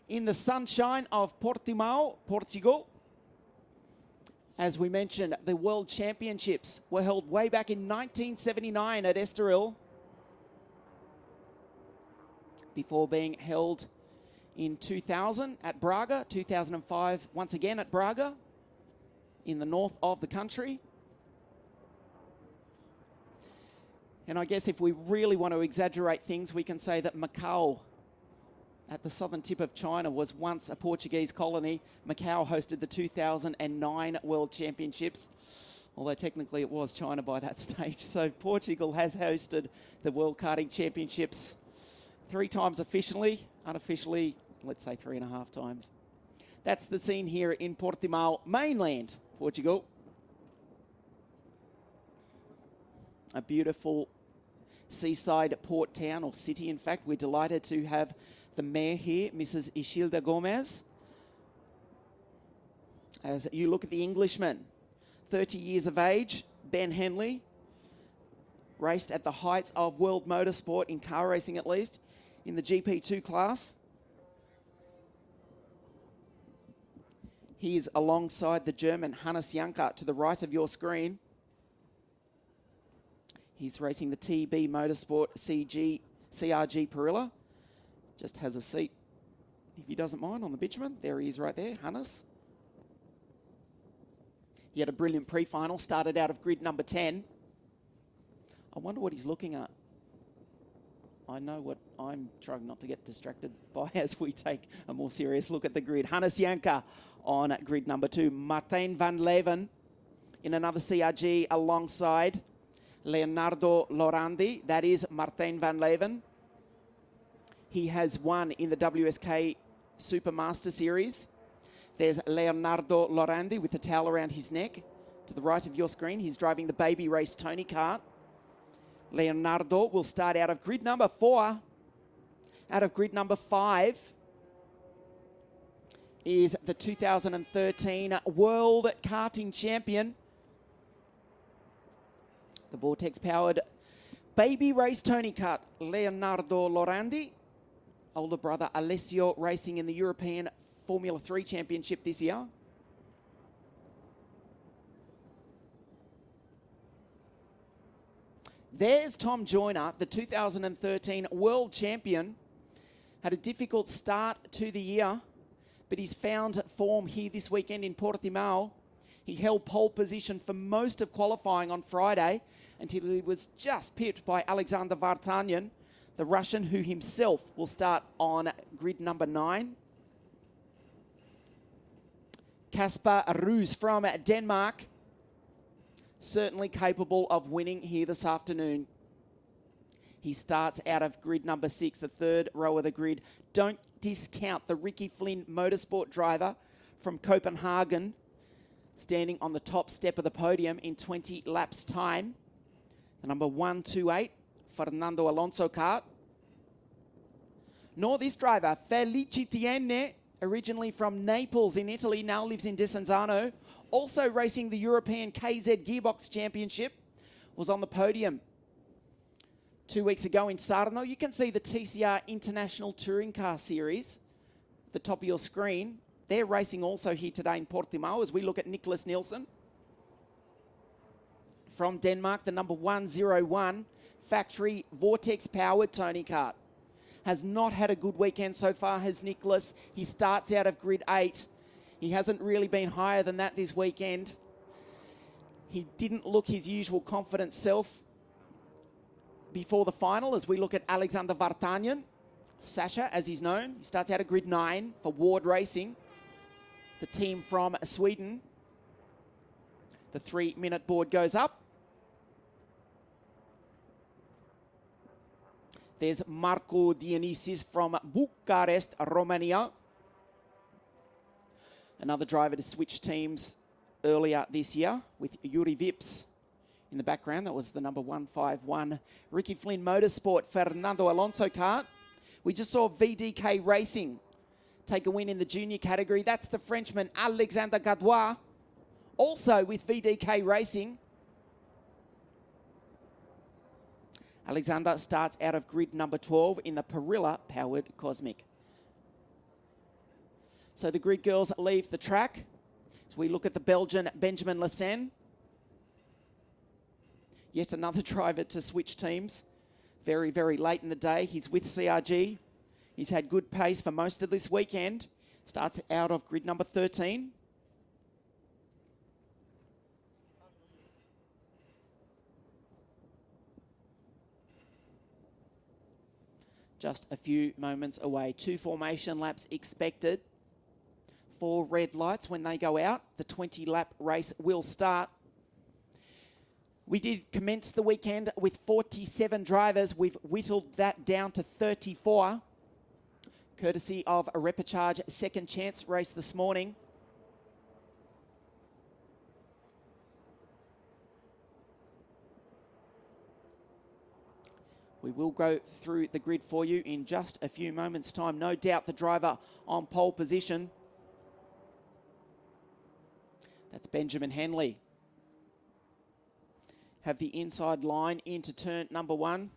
in the sunshine of Portimão, Portugal. As we mentioned, the World Championships were held way back in 1979 at Estoril, before being held in 2000 at Braga, 2005 once again at Braga, in the north of the country. And I guess if we really want to exaggerate things, we can say that Macau, at the southern tip of China, was once a Portuguese colony. Macau hosted the 2009 World Championships, although technically it was China by that stage. So Portugal has hosted the World Karting Championships 3 times officially, unofficially, let's say 3.5 times. That's the scene here in Portimão, mainland Portugal. A beautiful seaside port town, or city in fact. We're delighted to have the mayor here, Mrs. Ishilda Gomez. As you look at the Englishman, 30 years of age, Ben Henley, raced at the heights of world motorsport, in car racing at least, in the GP2 class. He is alongside the German Hannes Janker to the right of your screen. He's racing the TB Motorsport CRG Perilla. Just has a seat, if he doesn't mind, on the bitumen. There he is right there, Hannes. He had a brilliant pre-final, started out of grid number 10. I wonder what he's looking at. I know what I'm trying not to get distracted by as we take a more serious look at the grid. Hannes Janker on grid number 2. Martijn van Leeuwen in another CRG alongside Leonardo Lorandi. That is Martijn van Leeuwen. He has won in the WSK Supermaster Series. There's Leonardo Lorandi with a towel around his neck. To the right of your screen, he's driving the baby race Tony Kart. Leonardo will start out of grid number 4. Out of grid number 5 is the 2013 World Karting Champion, the Vortex-powered baby race Tony Kart, Leonardo Lorandi. Older brother Alessio racing in the European Formula 3 Championship this year. There's Tom Joyner, the 2013 World Champion. Had a difficult start to the year, but he's found form here this weekend in Portimão. He held pole position for most of qualifying on Friday until he was just pipped by Alexander Vartanyan, the Russian, who himself will start on grid number 9. Kasper Roos from Denmark, certainly capable of winning here this afternoon. He starts out of grid number 6, the 3rd row of the grid. Don't discount the Ricky Flynn Motorsport driver from Copenhagen, standing on the top step of the podium in 20 laps time. The number 128, Fernando Alonso kart. Nor this driver, Felicitiene, originally from Naples in Italy, now lives in Desenzano. Also racing the European KZ Gearbox Championship, was on the podium 2 weeks ago in Sarno. You can see the TCR International Touring Car Series at the top of your screen. They're racing also here today in Portimão as we look at Nicholas Nielsen. From Denmark, the number 101 factory Vortex-powered Tony Kart. Has not had a good weekend so far, has Nicholas. He starts out of grid 8. He hasn't really been higher than that this weekend. He didn't look his usual confident self before the final as we look at Alexander Vartanyan. Sasha, as he's known. He starts out of grid 9 for Ward Racing, the team from Sweden. The 3-minute board goes up. There's Marco Dionysis from Bucharest, Romania. Another driver to switch teams earlier this year with Yuri Vips in the background. That was the number 151 Ricky Flynn Motorsport Fernando Alonso kart. We just saw VDK Racing take a win in the junior category. That's the Frenchman Alexander Gadois, also with VDK Racing. Alexander starts out of grid number 12 in the Perilla-powered Cosmic. So the grid girls leave the track. As we look at the Belgian Benjamin Lassen. Yet another driver to switch teams. Very, very late in the day. He's with CRG. He's had good pace for most of this weekend. Starts out of grid number 13. Just a few moments away. 2 formation laps expected. 4 red lights when they go out. The 20-lap race will start. We did commence the weekend with 47 drivers. We've whittled that down to 34. Courtesy of a Repechage second chance race this morning. We will go through the grid for you in just a few moments' time. No doubt the driver on pole position. That's Benjamin Henley. Have the inside line into turn number 1.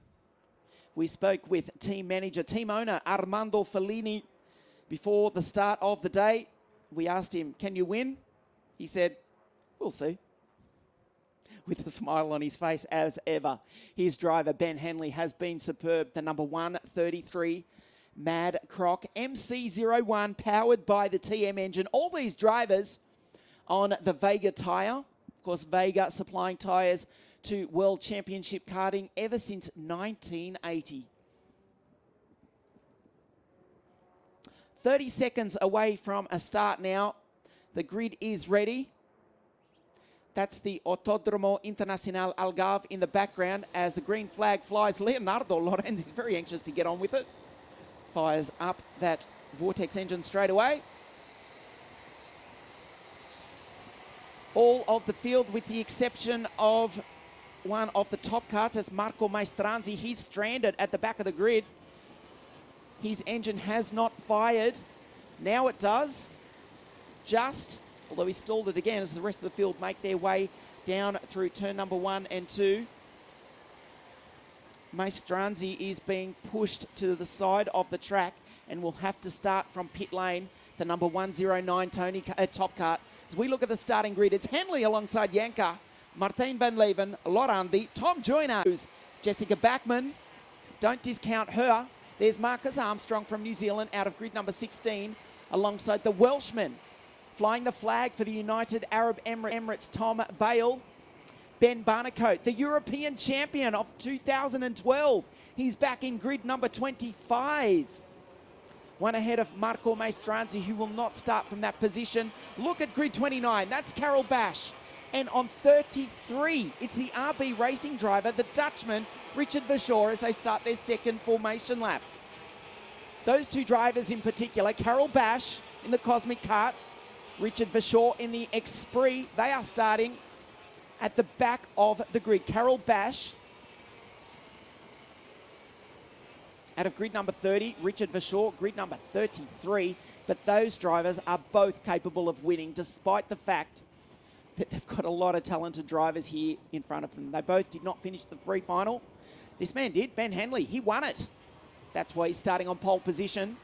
We spoke with team manager, team owner Armando Fellini before the start of the day. We asked him, can you win? He said, we'll see. With a smile on his face as ever. His driver, Ben Henley, has been superb. The number 133 Mad Croc MC01, powered by the TM engine. All these drivers on the Vega tyre. Of course, Vega supplying tyres to World Championship karting ever since 1980. 30 seconds away from a start now. The grid is ready. That's the Autódromo Internacional Algarve in the background as the green flag flies. Leonardo Lorenz is very anxious to get on with it. Fires up that Vortex engine straight away. All of the field with the exception of one of the top carts as Marco Maestranzi. He's stranded at the back of the grid. His engine has not fired. Now it does. Just, although he stalled it again as the rest of the field make their way down through turn number 1 and 2. Maestranzi is being pushed to the side of the track and will have to start from pit lane. The number 109 Tony top cart. As we look at the starting grid, it's Henley alongside Janka, Martijn van Leeuwen, Lorandi, Tom Joyner, Jessica Backman. Don't discount her. There's Marcus Armstrong from New Zealand out of grid number 16 alongside the Welshman. Flying the flag for the United Arab Emirates, Tom Bale. Ben Barnicoat, the European champion of 2012. He's back in grid number 25. One ahead of Marco Maestranzi, who will not start from that position. Look at grid 29. That's Carol Bash. And on 33, it's the RB Racing driver, the Dutchman, Richard Verschoor, as they start their second formation lap. Those two drivers in particular, Carol Bash in the Cosmic Kart, Richard Verschoor in the Esprit, they are starting at the back of the grid. Carol Bash out of grid number 30, Richard Verschoor, grid number 33. But those drivers are both capable of winning, despite the fact that they've got a lot of talented drivers here in front of them. They both did not finish the pre-final. This man did, Ben Henley. He won it. That's why he's starting on pole position.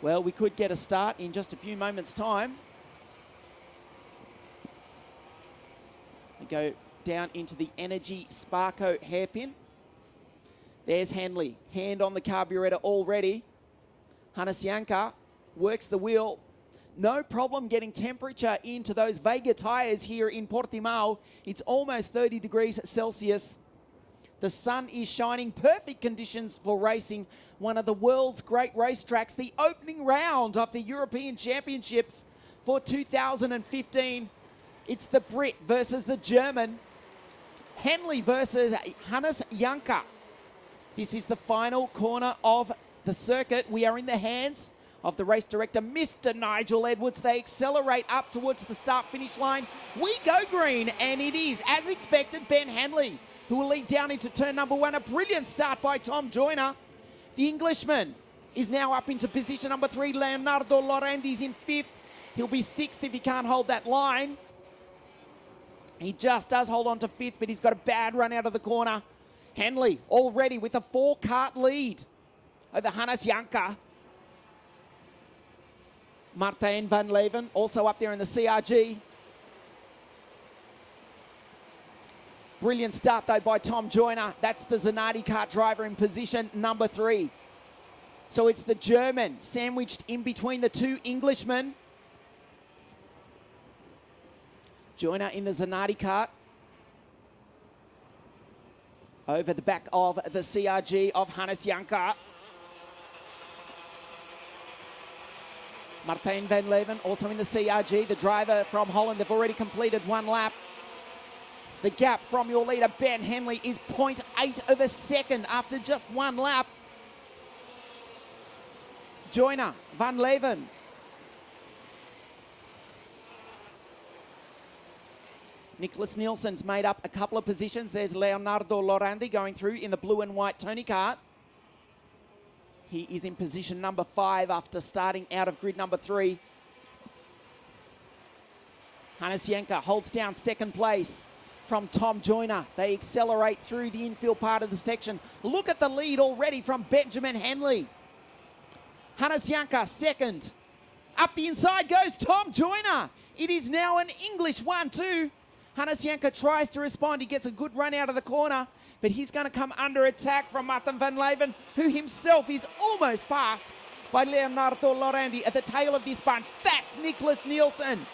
Well, we could get a start in just a few moments' time. We go down into the Energy Sparko hairpin. There's Henley, hand on the carburetor already. Hannes Janka works the wheel. No problem getting temperature into those Vega tyres here in Portimão. It's almost 30 degrees Celsius. The sun is shining, perfect conditions for racing. One of the world's great racetracks, the opening round of the European Championships for 2015. It's the Brit versus the German. Henley versus Hannes Janka. This is the final corner of the circuit. We are in the hands of the race director, Mr. Nigel Edwards. They accelerate up towards the start-finish line. We go green, and it is, as expected, Ben Henley, who will lead down into turn number 1. A brilliant start by Tom Joyner. The Englishman is now up into position number 3. Leonardo Lorenz in 5th. He'll be 6th if he can't hold that line. He just does hold on to 5th, but he's got a bad run out of the corner. Henley already with a 4-kart lead over Hannes Janka. Martijn van Leeuwen also up there in the CRG. Brilliant start though by Tom Joyner. That's the Zanardi kart driver in position number 3. So it's the German sandwiched in between the 2 Englishmen. Joyner in the Zanardi kart. Over the back of the CRG of Hannes Janka. Martijn van Leeuwen also in the CRG. The driver from Holland, they've already completed 1 lap. The gap from your leader, Ben Henley, is 0.8 of a second after just 1 lap. Joyner, van Leeuwen. Nicholas Nielsen's made up a couple of positions. There's Leonardo Lorandi going through in the blue and white Tony kart. He is in position number 5 after starting out of grid number 3. Hannes Janka holds down second place from Tom Joyner. They accelerate through the infield part of the section. Look at the lead already from Benjamin Henley. Hannes Janka second. Up the inside goes Tom Joyner. It is now an English 1-2. Hannes Janka tries to respond. He gets a good run out of the corner, but he's going to come under attack from Martijn van Leeuwen, who himself is almost passed by Leonardo Lorandi at the tail of this bunch. That's Nicholas Nielsen.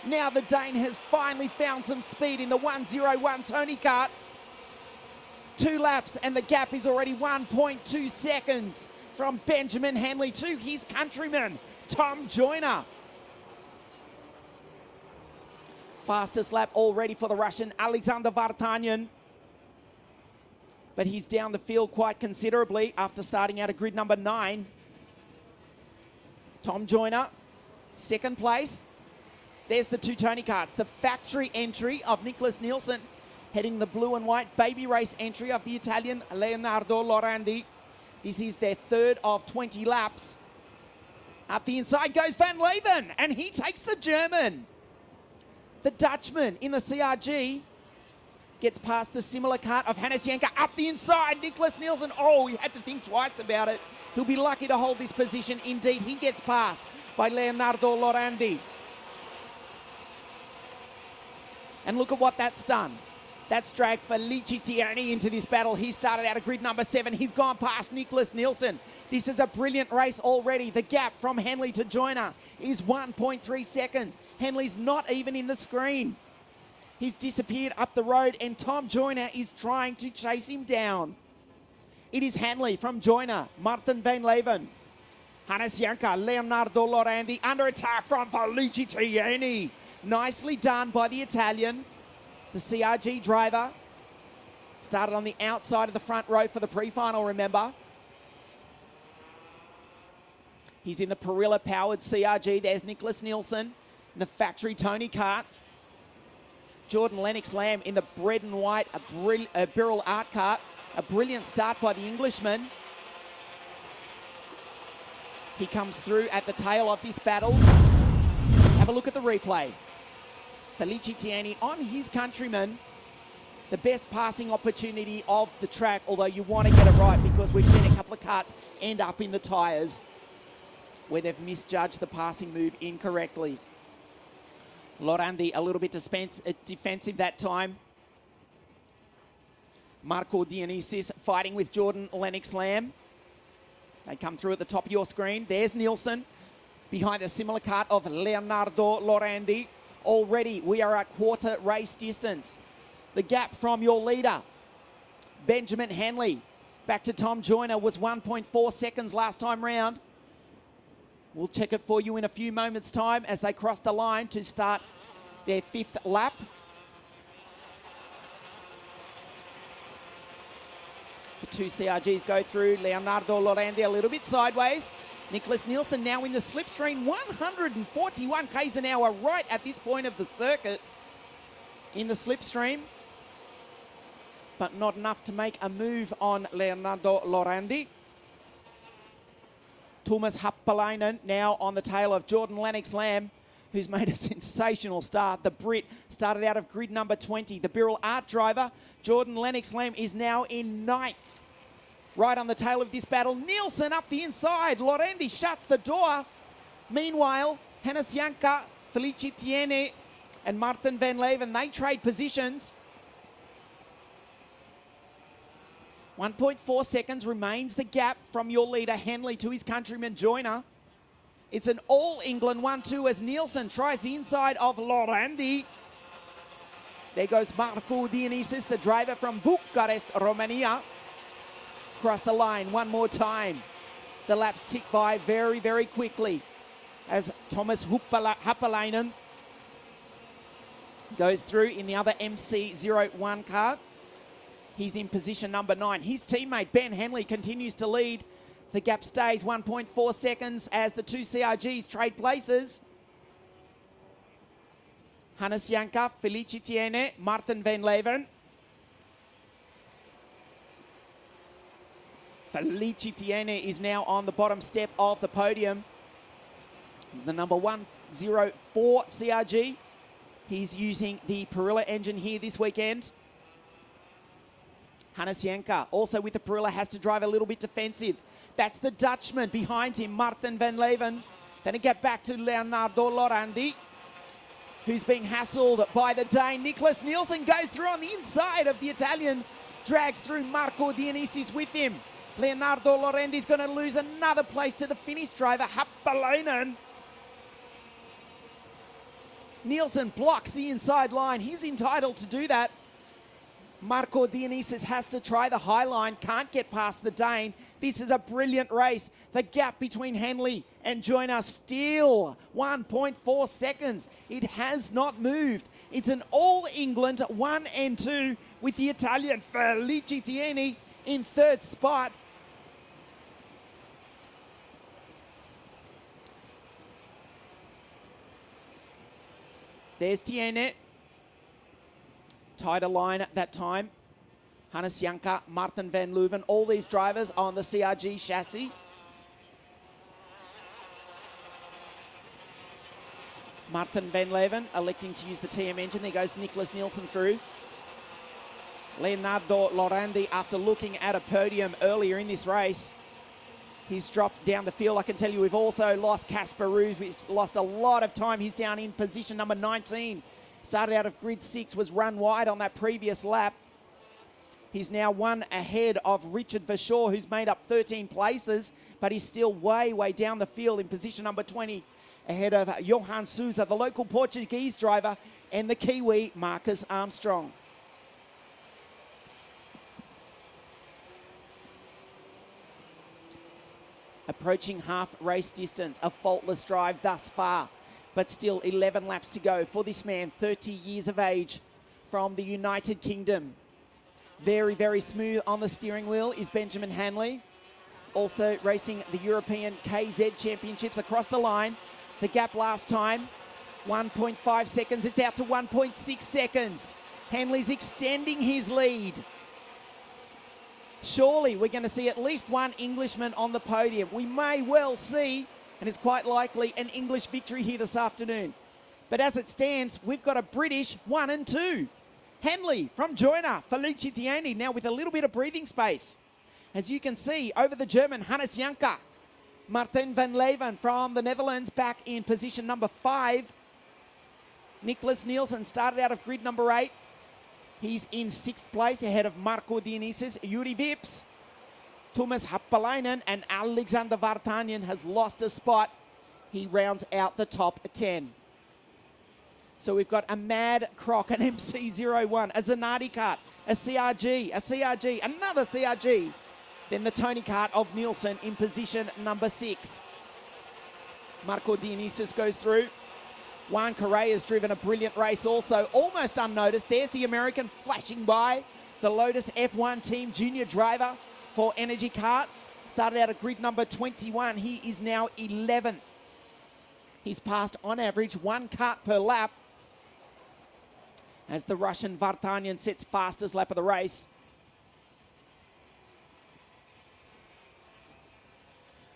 Now the Dane has finally found some speed in the 101 Tony kart. 2 laps and the gap is already 1.2 seconds from Benjamin Henley to his countryman, Tom Joyner. Fastest lap already for the Russian, Alexander Vartanyan. But he's down the field quite considerably after starting out of grid number 9. Tom Joyner, second place. There's the 2 Tony karts. The factory entry of Nicholas Nielsen, heading the blue and white baby race entry of the Italian Leonardo Lorandi. This is their 3rd of 20 laps. Up the inside goes Van Leeuwen, and he takes the German. The Dutchman in the CRG gets past the similar kart of Hannes Janka. Up the inside, Nicholas Nielsen. Oh, he had to think twice about it. He'll be lucky to hold this position. Indeed, he gets passed by Leonardo Lorandi. And look at what that's done. That's dragged Felice Tierney into this battle. He started out of grid number 7. He's gone past Nicholas Nielsen. This is a brilliant race already. The gap from Henley to Joyner is 1.3 seconds. Henley's not even in the screen. He's disappeared up the road and Tom Joyner is trying to chase him down. It is Henley from Joyner, Martijn van Leeuwen. Hannes Janka, Leonardo Lorandi under attack from Felice Tierney. Nicely done by the Italian. The CRG driver started on the outside of the front row for the pre-final, remember. He's in the Perilla-powered CRG. There's Nicholas Nielsen in the factory Tony kart. Jordan Lennox-Lamb in the red and white Birrell Art kart. A brilliant start by the Englishman. He comes through at the tail of this battle. Have a look at the replay. Felice Tierney on his countryman. The best passing opportunity of the track, although you want to get it right because we've seen a couple of karts end up in the tyres where they've misjudged the passing move incorrectly. Lorandi a little bit defensive that time. Marco Dionysis fighting with Jordan Lennox-Lamb. They come through at the top of your screen. There's Nielsen behind a similar kart of Leonardo Lorandi. Already we are at quarter race distance. The gap from your leader, Benjamin Henley, back to Tom Joyner, was 1.4 seconds last time round. We'll check it for you in a few moments' time as they cross the line to start their 5th lap. The 2 CRGs go through. Leonardo Lorandi a little bit sideways. Nicholas Nielsen now in the slipstream, 141 k's an hour right at this point of the circuit in the slipstream. But not enough to make a move on Leonardo Lorandi. Tuomas Happalainen now on the tail of Jordan Lennox-Lamb. who's made a sensational start. The Brit started out of grid number 20. The Birrell Art driver, Jordan Lennox-Lamb, is now in 9th. Right on the tail of this battle, Nielsen up the inside. Lorendi shuts the door. Meanwhile, Hannes Janka, Felici Tiene, and Martin van Leeuwen, they trade positions. 1.4 seconds remains the gap from your leader, Henley, to his countryman, Joyner. It's an all-England 1-2 as Nielsen tries the inside of Lorendi. There goes Marco Dionysis, the driver from Bucharest, Romania. Across the line one more time. The laps tick by very, very quickly as Thomas Happalainen goes through in the other MC01 car. He's in position number 9. His teammate Ben Henley continues to lead. The gap stays 1.4 seconds as the two CRGs trade places. Hannes Janka, Felici Tiene, Martin van Leeuwen. Felici Tiene is now on the bottom step of the podium. The number 104 CRG. He's using the Perilla engine here this weekend. Hannes Janka, also with the Perilla, has to drive a little bit defensive. That's the Dutchman behind him, Martin van Leeuwen. Then it get back to Leonardo Lorandi, who's being hassled by the Dane. Nicholas Nielsen goes through on the inside of the Italian, drags through Marco Dionysis with him. Leonardo Lorendi's going to lose another place to the Finnish driver, Happalainen. Nielsen blocks the inside line. He's entitled to do that. Marco Dionysis has to try the high line, can't get past the Dane. This is a brilliant race. The gap between Henley and Joyner still 1.4 seconds. It has not moved. It's an all-England 1 and 2 with the Italian Felici Tiene in 3rd spot. There's Tiene. Tighter line at that time. Hannes Janka, Martin van Leeuwen, all these drivers on the CRG chassis. Martin van Leeuwen electing to use the TM engine. There goes Nicholas Nielsen through. Leonardo Lorandi, after looking at a podium earlier in this race, he's dropped down the field. I can tell you we've also lost Casper Roos. We've lost a lot of time. He's down in position number 19. Started out of grid 6, was run wide on that previous lap. He's now 1 ahead of Richard Verschoor, who's made up 13 places, but he's still way, way down the field in position number 20, ahead of Johan Souza, the local Portuguese driver, and the Kiwi, Marcus Armstrong. Approaching half race distance, a faultless drive thus far, but still 11 laps to go for this man, 30 years of age, from the United Kingdom. Very, very smooth on the steering wheel is Benjamin Hanley. Also racing the European KZ Championships across the line. The gap last time, 1.5 seconds. It's out to 1.6 seconds. Hanley's extending his lead. Surely we're going to see at least one Englishman on the podium. We may well see, and it's quite likely, an English victory here this afternoon. But as it stands, we've got a British 1 and 2. Henley from Joyner, Felici Tiene now with a little bit of breathing space. As you can see, over the German, Hannes Janka. Martin van Leeuwen from the Netherlands back in position number 5. Nicholas Nielsen started out of grid number 8. He's in 6th place ahead of Marco Dionysis, Yuri Vips. Thomas Happalainen and Alexander Vartanyan has lost a spot. He rounds out the top 10. So we've got a Mad Croc, an MC01, a Zanardi kart, a CRG, another CRG. Then the Tony kart of Nielsen in position number 6. Marco Dionysis goes through. Juan Correa's driven a brilliant race also, almost unnoticed. There's the American flashing by, the Lotus F1 Team Junior driver for Energy Kart. Started out at grid number 21. He is now 11th. He's passed, on average, 1 kart per lap, as the Russian Vartanyan sets fastest lap of the race.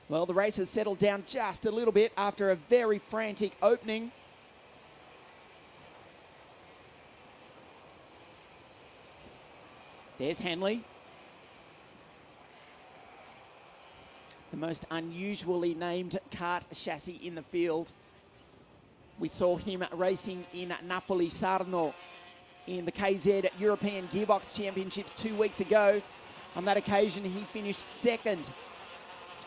Well, the race has settled down just a little bit after a very frantic opening. There's Henley. The most unusually named kart chassis in the field. We saw him racing in Napoli Sarno in the KZ European Gearbox Championships 2 weeks ago. On that occasion, he finished second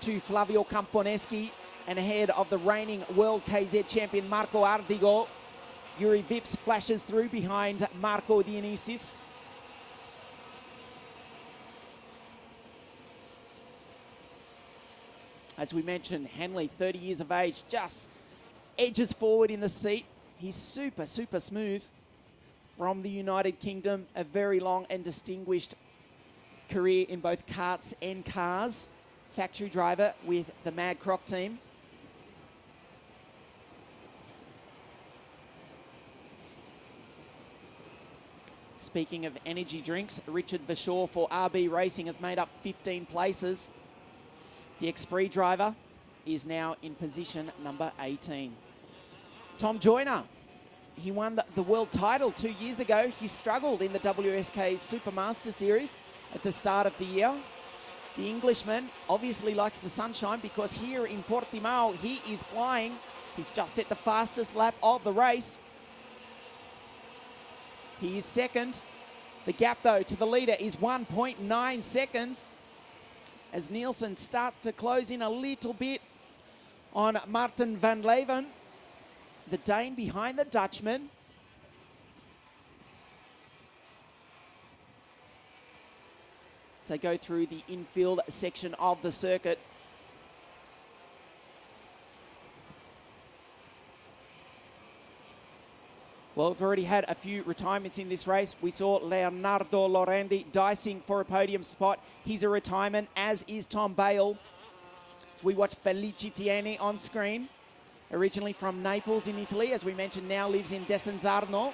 to Flavio Camponeschi and ahead of the reigning world KZ champion Marco Ardigo. Yuri Vips flashes through behind Marco Dionysis. As we mentioned, Henley, 30 years of age, just edges forward in the seat. He's super, super smooth. From the United Kingdom, a very long and distinguished career in both karts and cars. Factory driver with the Mad Croc team. Speaking of energy drinks, Richard Vashaw for RB Racing has made up 15 places. The Xpree driver is now in position number 18. Tom Joyner, he won the world title 2 years ago. He struggled in the WSK Supermaster Series at the start of the year. The Englishman obviously likes the sunshine because here in Portimão, he is flying. He's just set the fastest lap of the race. He is second. The gap, though, to the leader is 1.9 seconds. As Nielsen starts to close in a little bit on Martin van Leeuwen, the Dane behind the Dutchman. They go through the infield section of the circuit. Well, we've already had a few retirements in this race. We saw Leonardo Lorandi dicing for a podium spot. He's a retirement, as is Tom Bale. So we watch Felice Tieni on screen. Originally from Naples in Italy, as we mentioned, now lives in Desenzarno,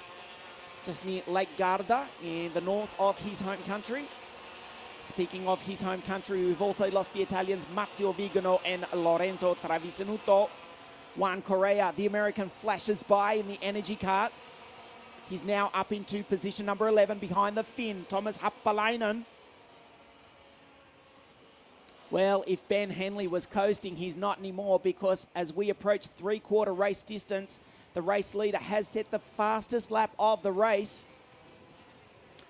just near Lake Garda in the north of his home country. Speaking of his home country, we've also lost the Italians Matteo Vigano and Lorenzo Travisanuto. Juan Correa, the American, flashes by in the energy kart. He's now up into position number 11 behind the Finn, Thomas Happalainen. Well, if Ben Henley was coasting, he's not anymore, because as we approach three-quarter race distance, the race leader has set the fastest lap of the race,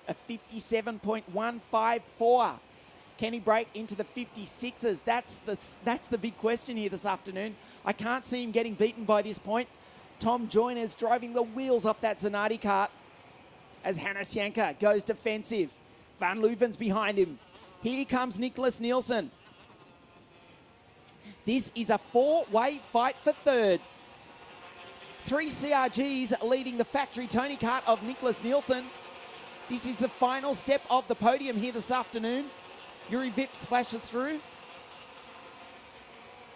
a 57.154. Can he break into the 56s? That's the big question here this afternoon. I can't see him getting beaten by this point. Tom Joyner's driving the wheels off that Zanardi kart as Hannes Janka goes defensive. Van Leuven's behind him. Here comes Nicholas Nielsen. This is a four-way fight for third. 3 CRGs leading the factory Tony kart of Nicholas Nielsen. This is the final step of the podium here this afternoon. Yuri Vips flashes through.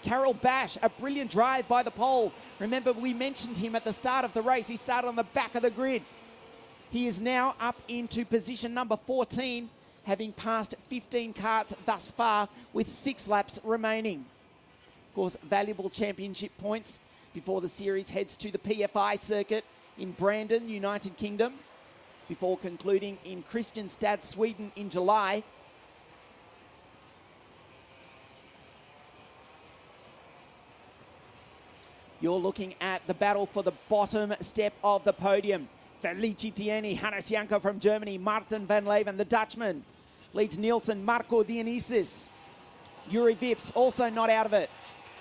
Carol Bash, a brilliant drive by the pole. Remember, we mentioned him at the start of the race. He started on the back of the grid. He is now up into position number 14, having passed 15 karts thus far with 6 laps remaining. Of course, valuable championship points before the series heads to the PFI circuit in Brandon, United Kingdom, before concluding in Kristianstad, Sweden in July. You're looking at the battle for the bottom step of the podium. Felice Tieni, Hannes Janka from Germany, Martin van Leeuwen, the Dutchman, leads Nielsen, Marco Dionysis. Yuri Vips also not out of it.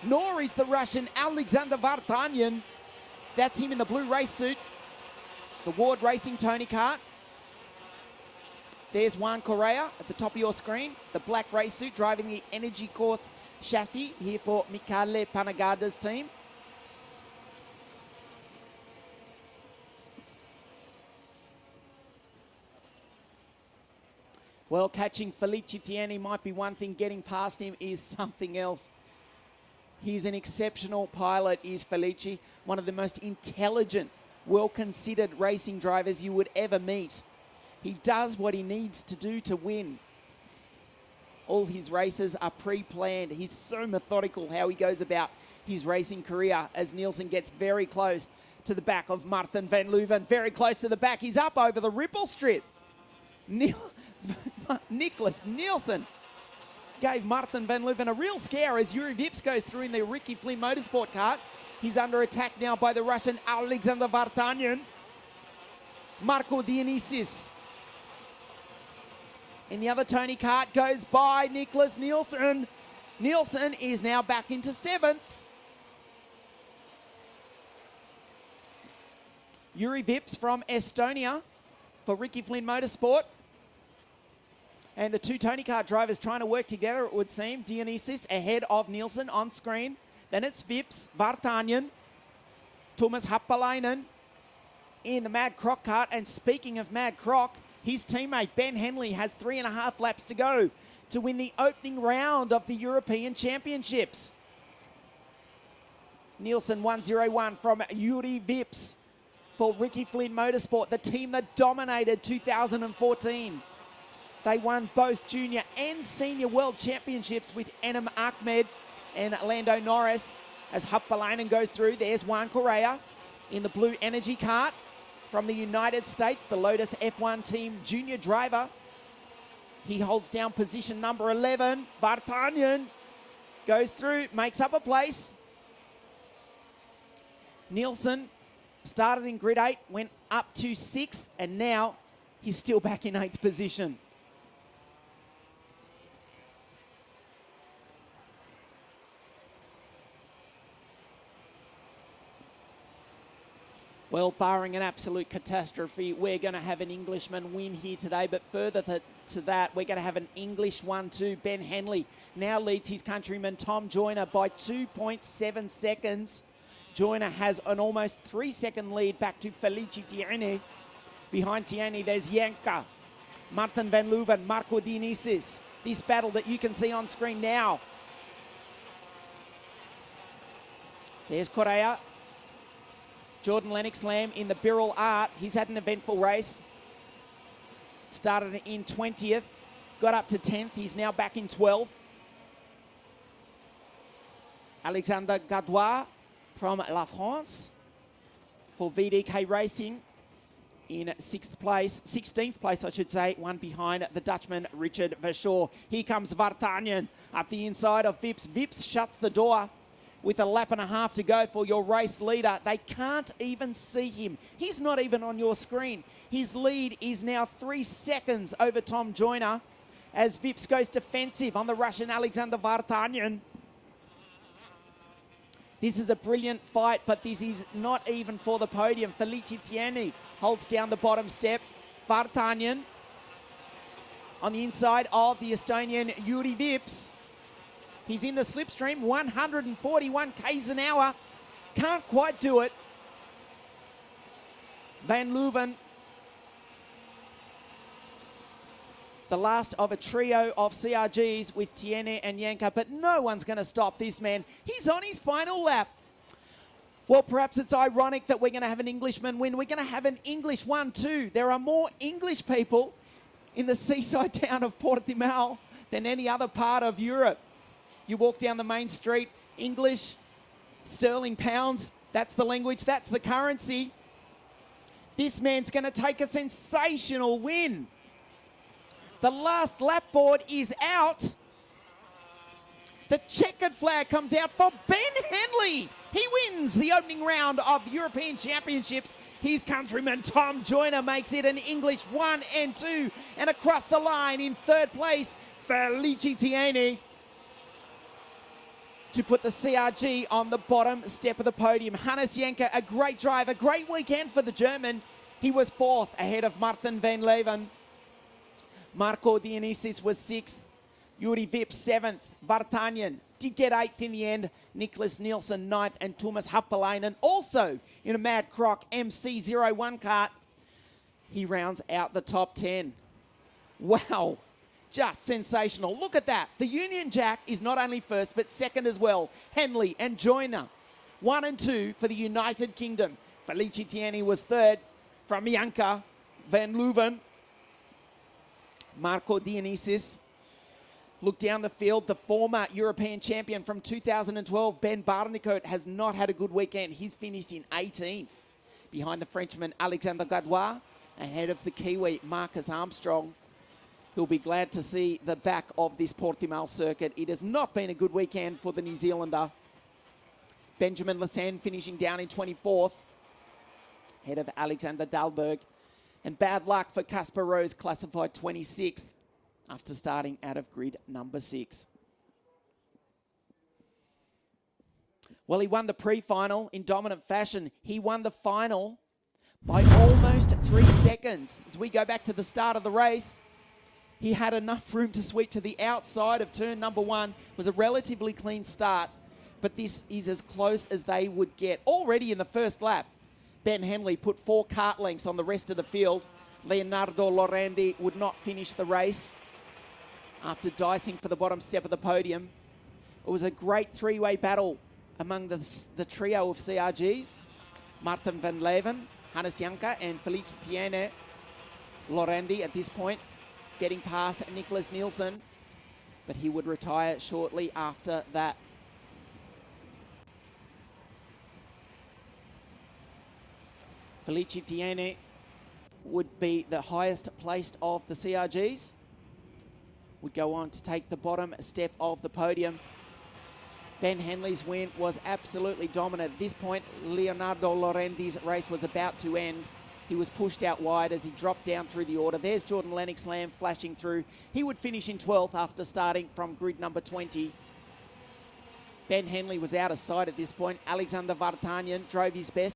Nor is the Russian Alexander Vartanyan. That's him in the blue race suit. The Ward Racing Tony kart. There's Juan Correa at the top of your screen. The black race suit driving the Energy Course chassis here for Michele Panagada's team. Well, catching Felice Tieni might be one thing. Getting past him is something else. He's an exceptional pilot, is Felice. One of the most intelligent, well-considered racing drivers you would ever meet. He does what he needs to do to win. All his races are pre-planned. He's so methodical how he goes about his racing career as Nielsen gets very close to the back of Martin van Leeuwen. Very close to the back. He's up over the ripple strip. Nicholas Nielsen gave Martin van Leuven a real scare as Yuri Vips goes through in the Ricky Flynn Motorsport kart. He's under attack now by the Russian Alexander Vartanyan. Marco Dionysis in the other Tony kart goes by Nicholas Nielsen. Nielsen is now back into 7th. Yuri Vips from Estonia for Ricky Flynn Motorsport. And the two Tony kart drivers trying to work together, it would seem. Dionysis ahead of Nielsen on screen. Then it's Vips, Vartanyan, Thomas Happalainen in the Mad Croc kart. And speaking of Mad Croc, his teammate Ben Henley has 3.5 laps to go to win the opening round of the European Championships. Nielsen 101 from Yuri Vips for Ricky Flynn Motorsport, the team that dominated 2014. They won both junior and senior world championships with Enem Ahmed and Lando Norris. As Happalainen goes through, there's Juan Correa in the Blue Energy kart from the United States, the Lotus F1 team junior driver. He holds down position number 11. Vartanyan goes through, makes up a place. Nielsen started in grid 8, went up to 6th, and now he's still back in 8th position. Well, barring an absolute catastrophe, we're going to have an Englishman win here today. But further to that, we're going to have an English 1-2. Ben Henley now leads his countryman Tom Joyner by 2.7 seconds. Joyner has an almost 3-second lead back to Felici Tierney. Behind Tierney, there's Yanka, Martin van Leuven, Marco Dionysis. This battle that you can see on screen now. There's Correa. Jordan Lennox Lamb in the Birrell Art. He's had an eventful race. Started in 20th, got up to 10th. He's now back in 12th. Alexander Gadois from La France for VDK Racing in 16th place, I should say, one behind the Dutchman Richard Verschoor. Here comes Vartanyan up the inside of Vips. Vips shuts the door with a lap and a half to go for your race leader. They can't even see him. He's not even on your screen. His lead is now 3 seconds over Tom Joyner as Vips goes defensive on the Russian Alexander Vartanyan. This is a brilliant fight, but this is not even for the podium. Felici Tierney holds down the bottom step. Vartanyan on the inside of the Estonian Yuri Vips. He's in the slipstream, 141 k's an hour. Can't quite do it. Van Leuven, the last of a trio of CRGs with Tierney and Yanka, but no one's going to stop this man. He's on his final lap. Well, perhaps it's ironic that we're going to have an Englishman win. We're going to have an English 1-2. There are more English people in the seaside town of Portmão than any other part of Europe. You walk down the main street, English, sterling pounds, that's the language, that's the currency. This man's going to take a sensational win. The last lap board is out. The checkered flag comes out for Ben Henley. He wins the opening round of the European Championships. His countryman Tom Joyner makes it an English 1 and 2. And across the line in 3rd place, Felici Tierney, to put the CRG on the bottom step of the podium. Hannes Janke, a great drive, a great weekend for the German. He was 4th ahead of Martin van Leuven. Marco Dionysis was 6th. Yuri Vips 7th. Vartanyan did get 8th in the end. Nicholas Nielsen 9th. And Thomas Happalainen also in a Mad Croc MC01 kart. He rounds out the top 10. Wow. Just sensational. Look at that. The Union Jack is not only 1st, but 2nd as well. Henley and Joyner, 1 and 2 for the United Kingdom. Felici Tierney was 3rd from Janka van Leuven. Marco Dionysis. Look down the field. The former European champion from 2012, Ben Barnicoat, has not had a good weekend. He's finished in 18th behind the Frenchman Alexander Gadois, ahead of the Kiwi Marcus Armstrong, who'll be glad to see the back of this Portmão circuit. It has not been a good weekend for the New Zealander. Benjamin Lassane finishing down in 24th, ahead of Alexander Dahlberg. And bad luck for Casper Rose, classified 26th after starting out of grid number 6. Well, he won the pre-final in dominant fashion. He won the final by almost 3 seconds. As we go back to the start of the race, he had enough room to sweep to the outside of turn number 1. It was a relatively clean start, but this is as close as they would get. Already in the first lap, Ben Henley put 4 kart lengths on the rest of the field. Leonardo Lorandi would not finish the race after dicing for the bottom step of the podium. It was a great 3-way battle among the trio of CRGs. Martin van Leeuwen, Hannes Janka and Felice Tiene. Lorandi at this point getting past Nicholas Nielsen, but he would retire shortly after that. Felice Tiene would be the highest placed of the CRGs. Would go on to take the bottom step of the podium. Ben Henley's win was absolutely dominant. At this point, Leonardo Lorandi's race was about to end. He was pushed out wide as he dropped down through the order. There's Jordan Lennox Lamb flashing through. He would finish in 12th after starting from grid number 20. Ben Henley was out of sight at this point. Alexander Vartanyan drove his best.